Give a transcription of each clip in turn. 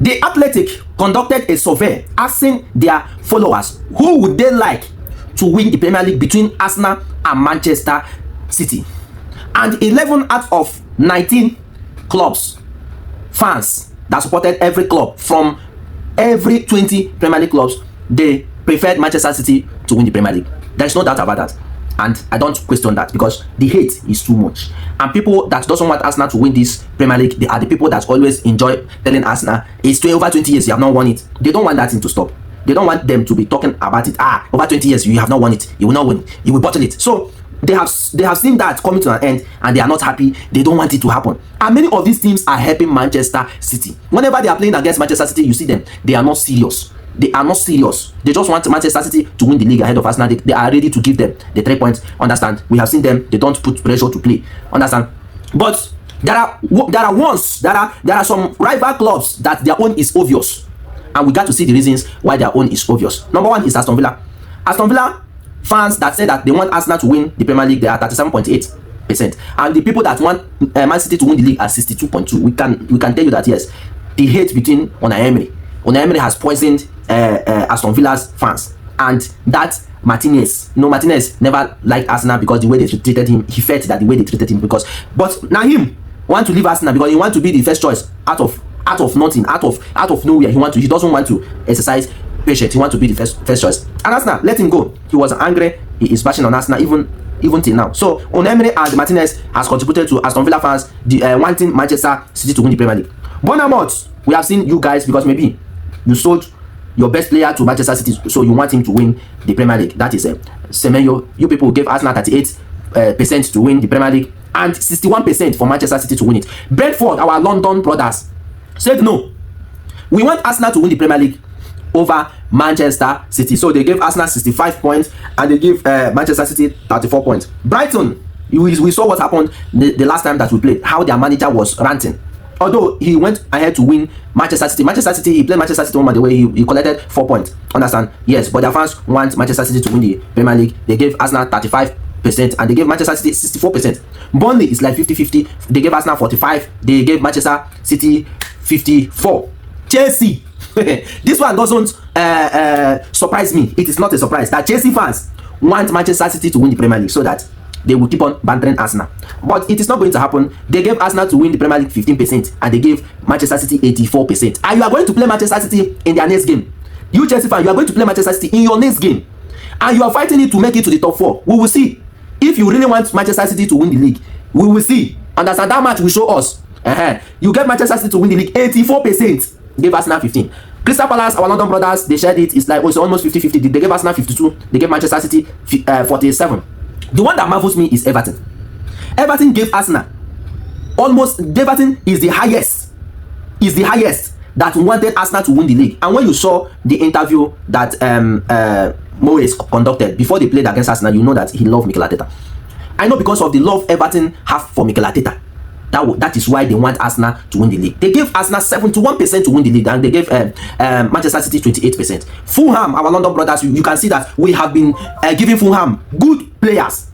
The Athletic conducted a survey asking their followers who would they like to win the Premier League between Arsenal and Manchester City. And 11 out of 19 clubs, fans that supported every club from every 20 Premier League clubs, they preferred Manchester City to win the Premier League. There's no doubt about that. And I don't question that, because the hate is too much. And people that doesn't want Arsenal to win this Premier League, they are the people that always enjoy telling Arsenal, it's over 20 years you have not won it. They don't want that thing to stop. They don't want them to be talking about it. Over 20 years you have not won it. You will not win. You will bottle it. So they have seen that coming to an end, and they are not happy. They don't want it to happen. And many of these teams are helping Manchester City. Whenever they are playing against Manchester City, you see them. They are not serious. They are not serious. They just want Manchester City to win the league ahead of Arsenal. They are ready to give them the 3 points. Understand? We have seen them. They don't put pressure to play. Understand? But there are some rival clubs that their own is obvious, and we got to see the reasons why their own is obvious. Number one is Aston Villa. Aston Villa fans that say that they want Arsenal to win the Premier League, they are 37.8%, and the people that want Man City to win the league are 62.2%. We can tell you that yes, the hate between Unai Emery has poisoned Aston Villa's fans, and that Martinez never liked Arsenal because the way they treated him. He felt that the way they treated him, but now him want to leave Arsenal because he want to be the first choice out of nothing, out of nowhere. He doesn't want to exercise patience. He want to be the first choice, and Arsenal let him go. He was angry. He is bashing on Arsenal even till now. So Unai and Martinez has contributed to Aston Villa fans wanting Manchester City to win the Premier League. Bournemouth, we have seen you guys, because maybe you sold your best player to Manchester City, so you want him to win the Premier League. That is Semenyo. You people gave Arsenal 38% to win the Premier League and 61% for Manchester City to win it. Brentford, our London brothers, said no. We want Arsenal to win the Premier League over Manchester City. So they gave Arsenal 65 points and they gave Manchester City 34 points. Brighton, we saw what happened the last time that we played, how their manager was ranting. Although he went ahead to win Manchester City, he played Manchester City the way he collected 4 points. Understand? Yes, but their fans want Manchester City to win the Premier League. They gave Arsenal 35% and they gave Manchester City 64%. Burnley is like 50-50. They gave Arsenal 45. They gave Manchester City 54. Chelsea. This one doesn't surprise me. It is not a surprise that Chelsea fans want Manchester City to win the Premier League so that they will keep on bantering Arsenal. But it is not going to happen. They gave Arsenal to win the Premier League 15% and they gave Manchester City 84%. And you are going to play Manchester City in their next game. You Chelsea fan, you are going to play Manchester City in your next game. And you are fighting it to make it to the top 4. We will see. If you really want Manchester City to win the league, we will see. Understand? That match will show us. You get Manchester City to win the league 84%. Gave Arsenal 15. Crystal Palace, our London brothers, they shared it. It's like it's almost 50-50. They gave Arsenal 52. They gave Manchester City 47. The one that marvels me is Everton. Everton gave Arsenal Everton is the highest that wanted Arsenal to win the league. And when you saw the interview that Moyes conducted before they played against Arsenal, you know that he loved Mikel Arteta. I know, because of the love Everton have for Mikel Arteta. That is why they want Arsenal to win the league. They gave Arsenal 71% to win the league, and they gave Manchester City 28%. Fulham, our London brothers, you can see that we have been giving Fulham good players,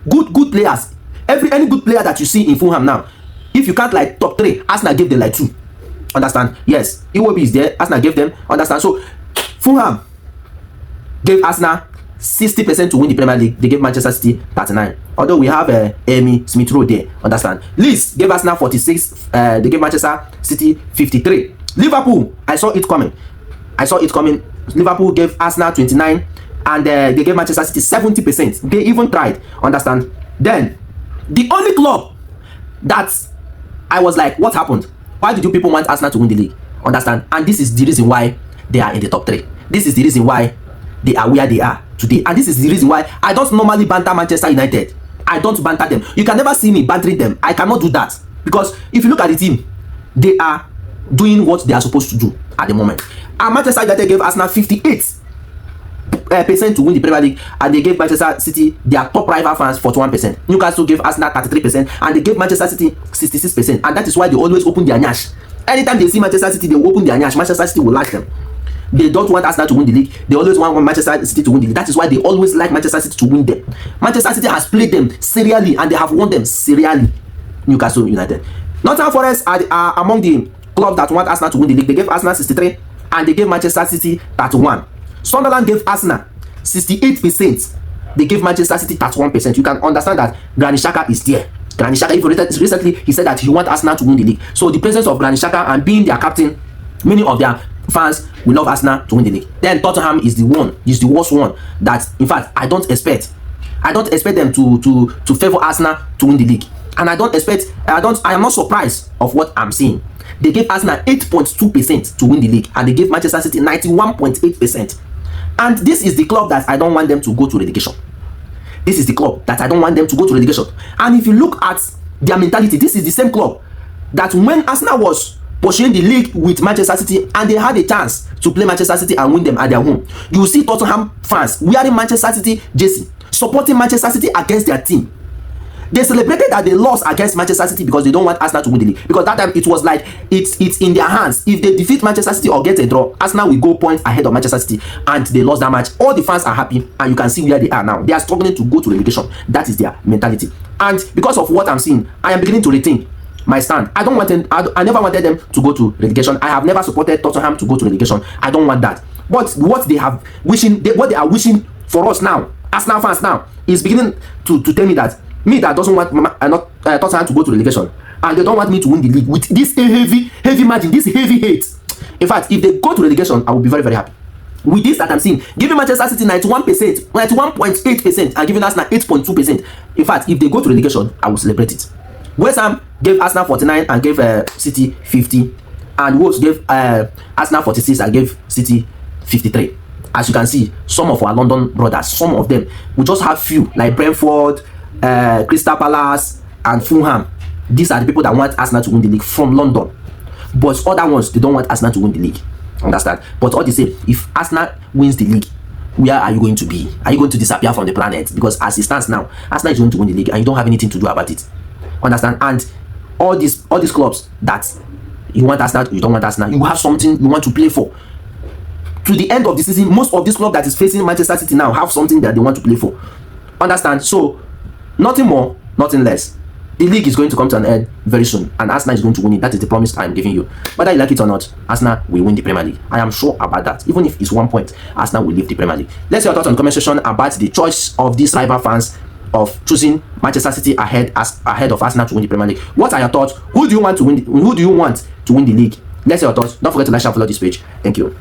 good players. Any good player that you see in Fulham now, if you can't like top 3, Arsenal gave them like 2. Understand? Yes, Iwobi is there. Arsenal gave them. Understand? So Fulham gave Arsenal 60% to win the Premier League. They gave Manchester City 39. Although we have Amy Smith Rowe there. Understand? Leeds gave Arsenal 46. They gave Manchester City 53. Liverpool, I saw it coming. Liverpool gave Arsenal 29 and they gave Manchester City 70%. They even tried. Understand? Then the only club that I was like, what happened? Why did you people want Arsenal to win the league? Understand? And this is the reason why they are in the top 3. This is the reason why they are where they are today. And this is the reason why I don't normally banter Manchester United. I don't banter them. You can never see me bantering them. I cannot do that. Because if you look at the team, they are doing what they are supposed to do at the moment. And Manchester United gave Arsenal 58% to win the Premier League, and they gave Manchester City, their top rival fans, 41%. Newcastle gave Arsenal 33%, and they gave Manchester City 66%. And that is why they always open their nyash. Anytime they see Manchester City, they will open their nyash. Manchester City will like them. They don't want Arsenal to win the league. They always want Manchester City to win the league. That is why they always like Manchester City to win them. Manchester City has played them serially and they have won them serially. Newcastle United. Nottingham Forest are among the clubs that want Arsenal to win the league. They gave Arsenal 63 and they gave Manchester City 31. Sunderland gave Arsenal 68%. They gave Manchester City 31%. You can understand that Granit Xhaka is there. Granit Xhaka, recently he said that he wants Arsenal to win the league. So the presence of Granit Xhaka and being their captain, many of their fans will love Arsenal to win the league. Then Tottenham is the worst one that, in fact, I don't expect them to favor Arsenal to win the league. And I am not surprised of what I'm seeing. They gave Arsenal 8.2% to win the league, and they gave Manchester City 91.8%. And this is the club that I don't want them to go to relegation. This is the club that I don't want them to go to relegation. And if you look at their mentality, this is the same club that when Arsenal was pursuing the league with Manchester City and they had a chance to play Manchester City and win them at their home, you see Tottenham fans wearing Manchester City jersey, supporting Manchester City against their team. They celebrated that they lost against Manchester City because they don't want Arsenal to win the league. Because that time it was like it's in their hands. If they defeat Manchester City or get a draw, Arsenal will go points ahead of Manchester City, and they lost that match. All the fans are happy, and you can see where they are now. They are struggling to go to relegation. That is their mentality. And because of what I'm seeing, I am beginning to rethink my stand. I don't want them. I never wanted them to go to relegation. I have never supported Tottenham to go to relegation. I don't want that. But what they are wishing for us now, Arsenal fans now, is beginning to tell me that me that doesn't want Tottenham to go to relegation, and they don't want me to win the league with this heavy margin, this heavy hate. In fact, if they go to relegation, I will be very, very happy. With this that I'm seeing, giving Manchester City 91%, 91.8%, and giving Arsenal 8.2%. In fact, if they go to relegation, I will celebrate it. West Ham gave Arsenal 49 and gave City 50, and Wolves gave Arsenal 46 and gave City 53. As you can see, some of our London brothers, some of them, we just have few like Brentford, Crystal Palace and Fulham. These are the people that want Arsenal to win the league from London. But other ones, they don't want Arsenal to win the league. Understand? But all they say, if Arsenal wins the league, where are you going to be? Are you going to disappear from the planet? Because as it stands now, Arsenal is going to win the league and you don't have anything to do about it. Understand? And all these clubs that you want Arsenal, you don't want Arsenal, you have something you want to play for. To the end of the season, most of this club that is facing Manchester City now have something that they want to play for. Understand? So nothing more, nothing less. The league is going to come to an end very soon, and Arsenal is going to win it. That is the promise I am giving you. Whether you like it or not, Arsenal will win the Premier League. I am sure about that. Even if it's 1 point, Arsenal will leave the Premier League. Let's hear your thoughts on the comment section about the choice of these rival fans of choosing Manchester City ahead of Arsenal to win the Premier League. What are your thoughts? Who do you want to win? Who do you want to win the league? Let's hear your thoughts. Don't forget to like and follow this page. Thank you.